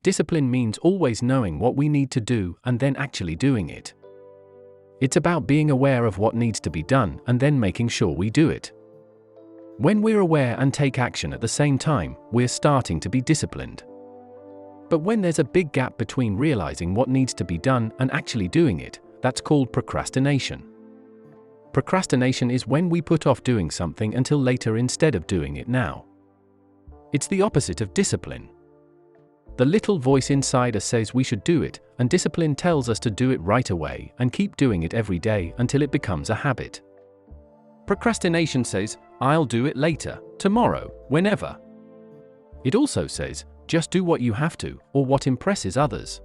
Discipline means always knowing what we need to do and then actually doing it. It's about being aware of what needs to be done and then making sure we do it. When we're aware and take action at the same time, we're starting to be disciplined. But when there's a big gap between realizing what needs to be done and actually doing it, that's called procrastination. Procrastination is when we put off doing something until later instead of doing it now. It's the opposite of discipline. The little voice inside us says we should do it, and discipline tells us to do it right away and keep doing it every day until it becomes a habit. Procrastination says, I'll do it later, tomorrow, whenever. It also says, just do what you have to, or what impresses others.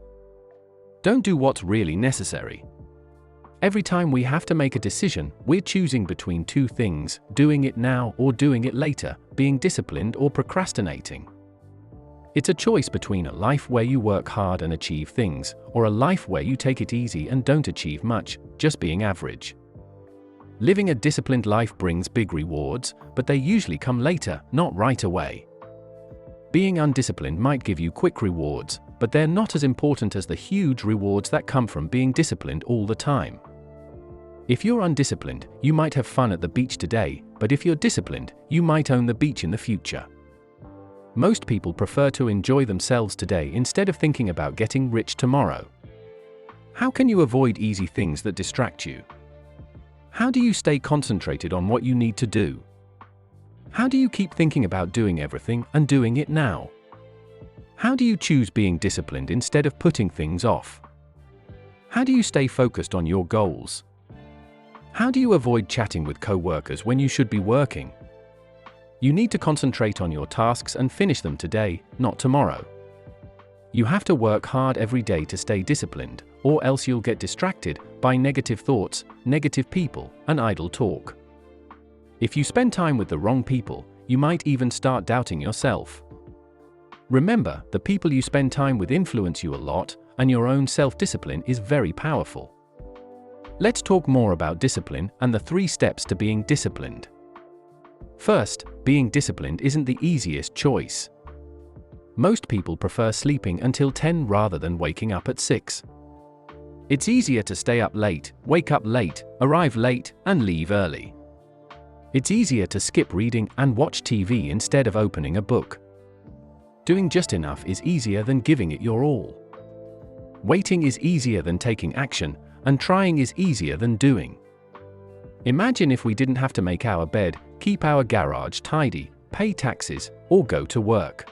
Don't do what's really necessary. Every time we have to make a decision, we're choosing between two things, doing it now or doing it later, being disciplined or procrastinating. It's a choice between a life where you work hard and achieve things, or a life where you take it easy and don't achieve much, just being average. Living a disciplined life brings big rewards, but they usually come later, not right away. Being undisciplined might give you quick rewards, but they're not as important as the huge rewards that come from being disciplined all the time. If you're undisciplined, you might have fun at the beach today, but if you're disciplined, you might own the beach in the future. Most people prefer to enjoy themselves today instead of thinking about getting rich tomorrow. How can you avoid easy things that distract you? How do you stay concentrated on what you need to do? How do you keep thinking about doing everything and doing it now? How do you choose being disciplined instead of putting things off? How do you stay focused on your goals? How do you avoid chatting with coworkers when you should be working? You need to concentrate on your tasks and finish them today, not tomorrow. You have to work hard every day to stay disciplined, or else you'll get distracted by negative thoughts, negative people, and idle talk. If you spend time with the wrong people, you might even start doubting yourself. Remember, the people you spend time with influence you a lot, and your own self-discipline is very powerful. Let's talk more about discipline and the 3 steps to being disciplined. First, being disciplined isn't the easiest choice. Most people prefer sleeping until 10 rather than waking up at 6. It's easier to stay up late, wake up late, arrive late, and leave early. It's easier to skip reading and watch TV instead of opening a book. Doing just enough is easier than giving it your all. Waiting is easier than taking action, and trying is easier than doing. Imagine if we didn't have to make our bed, keep our garage tidy, pay taxes, or go to work.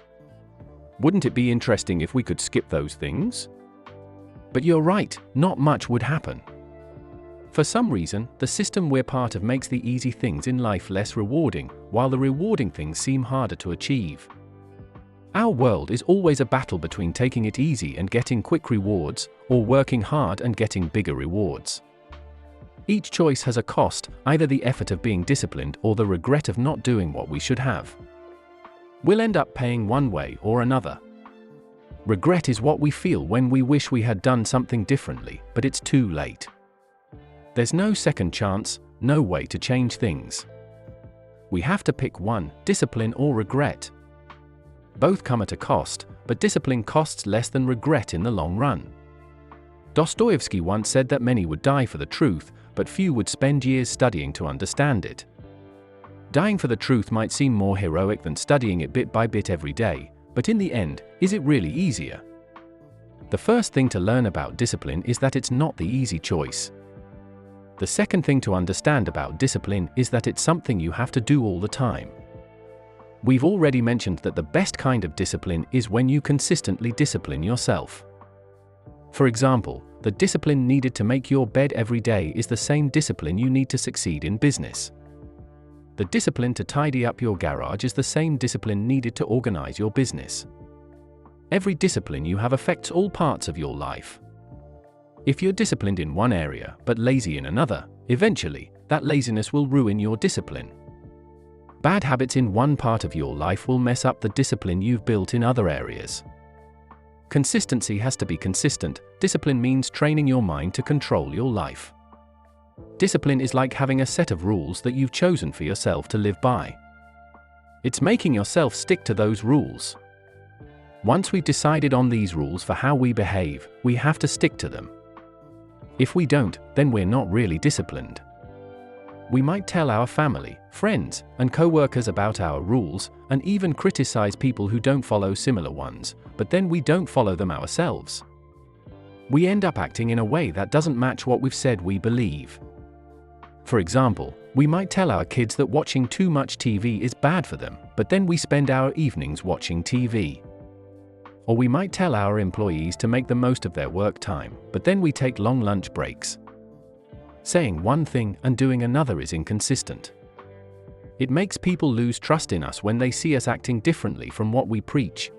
Wouldn't it be interesting if we could skip those things? But you're right, not much would happen. For some reason, the system we're part of makes the easy things in life less rewarding, while the rewarding things seem harder to achieve. Our world is always a battle between taking it easy and getting quick rewards, or working hard and getting bigger rewards. Each choice has a cost, either the effort of being disciplined or the regret of not doing what we should have. We'll end up paying one way or another. Regret is what we feel when we wish we had done something differently, but it's too late. There's no second chance, no way to change things. We have to pick one, discipline or regret. Both come at a cost, but discipline costs less than regret in the long run. Dostoevsky once said that many would die for the truth, but few would spend years studying to understand it. Dying for the truth might seem more heroic than studying it bit by bit every day, but in the end, is it really easier? The first thing to learn about discipline is that it's not the easy choice. The second thing to understand about discipline is that it's something you have to do all the time. We've already mentioned that the best kind of discipline is when you consistently discipline yourself. For example, the discipline needed to make your bed every day is the same discipline you need to succeed in business. The discipline to tidy up your garage is the same discipline needed to organize your business. Every discipline you have affects all parts of your life. If you're disciplined in one area but lazy in another, eventually, that laziness will ruin your discipline. Bad habits in one part of your life will mess up the discipline you've built in other areas. Consistency has to be consistent. Discipline means training your mind to control your life. Discipline is like having a set of rules that you've chosen for yourself to live by. It's making yourself stick to those rules. Once we've decided on these rules for how we behave, we have to stick to them. If we don't, then we're not really disciplined. We might tell our family, friends, and co-workers about our rules, and even criticize people who don't follow similar ones, but then we don't follow them ourselves. We end up acting in a way that doesn't match what we've said we believe. For example, we might tell our kids that watching too much TV is bad for them, but then we spend our evenings watching TV. Or we might tell our employees to make the most of their work time, but then we take long lunch breaks. Saying one thing and doing another is inconsistent. It makes people lose trust in us when they see us acting differently from what we preach.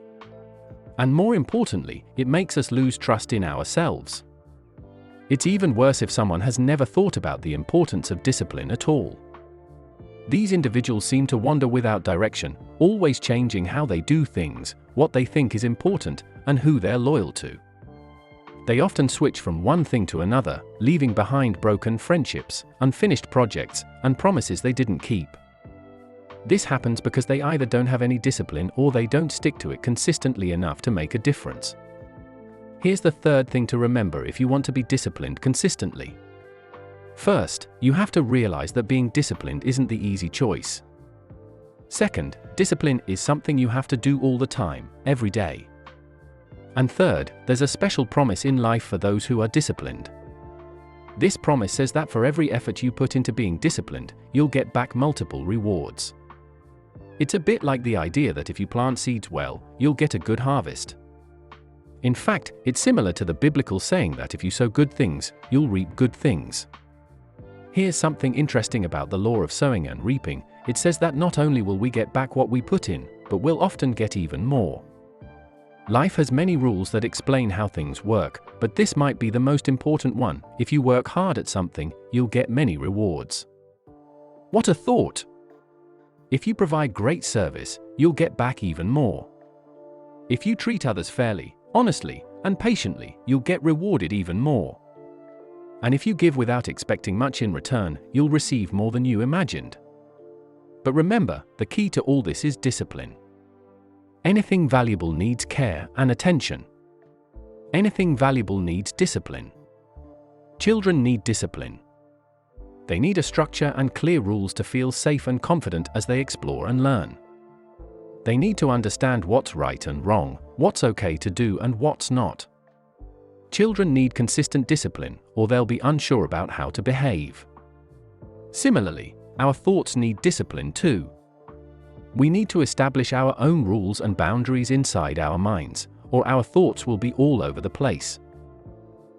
And more importantly, it makes us lose trust in ourselves. It's even worse if someone has never thought about the importance of discipline at all. These individuals seem to wander without direction, always changing how they do things, what they think is important, and who they're loyal to. They often switch from one thing to another, leaving behind broken friendships, unfinished projects, and promises they didn't keep. This happens because they either don't have any discipline or they don't stick to it consistently enough to make a difference. Here's the third thing to remember if you want to be disciplined consistently. First, you have to realize that being disciplined isn't the easy choice. Second, discipline is something you have to do all the time, every day. And third, there's a special promise in life for those who are disciplined. This promise says that for every effort you put into being disciplined, you'll get back multiple rewards. It's a bit like the idea that if you plant seeds well, you'll get a good harvest. In fact, it's similar to the biblical saying that if you sow good things, you'll reap good things. Here's something interesting about the law of sowing and reaping. It says that not only will we get back what we put in, but we'll often get even more. Life has many rules that explain how things work, but this might be the most important one. If you work hard at something, you'll get many rewards. What a thought! If you provide great service, you'll get back even more. If you treat others fairly, honestly, and patiently, you'll get rewarded even more. And if you give without expecting much in return, you'll receive more than you imagined. But remember, the key to all this is discipline. Anything valuable needs care and attention. Anything valuable needs discipline. Children need discipline. They need a structure and clear rules to feel safe and confident as they explore and learn. They need to understand what's right and wrong, what's okay to do and what's not. Children need consistent discipline, or they'll be unsure about how to behave. Similarly, our thoughts need discipline too. We need to establish our own rules and boundaries inside our minds, or our thoughts will be all over the place.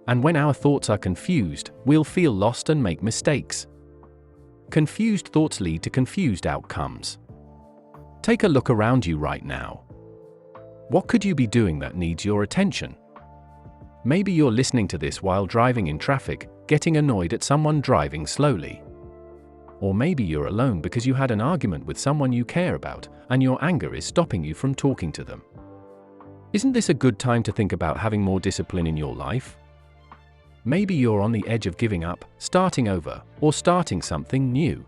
And when our thoughts are confused, we'll feel lost and make mistakes. Confused thoughts lead to confused outcomes. Take a look around you right now. What could you be doing that needs your attention? Maybe you're listening to this while driving in traffic, getting annoyed at someone driving slowly. Or maybe you're alone because you had an argument with someone you care about, and your anger is stopping you from talking to them. Isn't this a good time to think about having more discipline in your life? Maybe you're on the edge of giving up, starting over, or starting something new.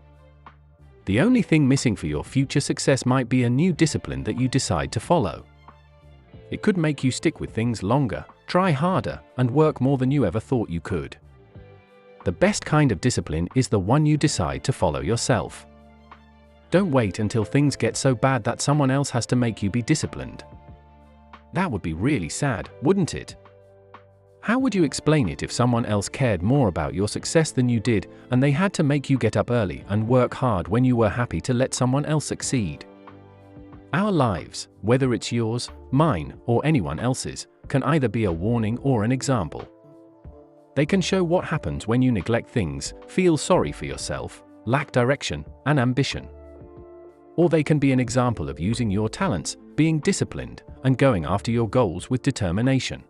The only thing missing for your future success might be a new discipline that you decide to follow. It could make you stick with things longer, try harder, and work more than you ever thought you could. The best kind of discipline is the one you decide to follow yourself. Don't wait until things get so bad that someone else has to make you be disciplined. That would be really sad, wouldn't it? How would you explain it if someone else cared more about your success than you did, and they had to make you get up early and work hard when you were happy to let someone else succeed? Our lives, whether it's yours, mine, or anyone else's, can either be a warning or an example. They can show what happens when you neglect things, feel sorry for yourself, lack direction and ambition. Or they can be an example of using your talents, being disciplined, and going after your goals with determination.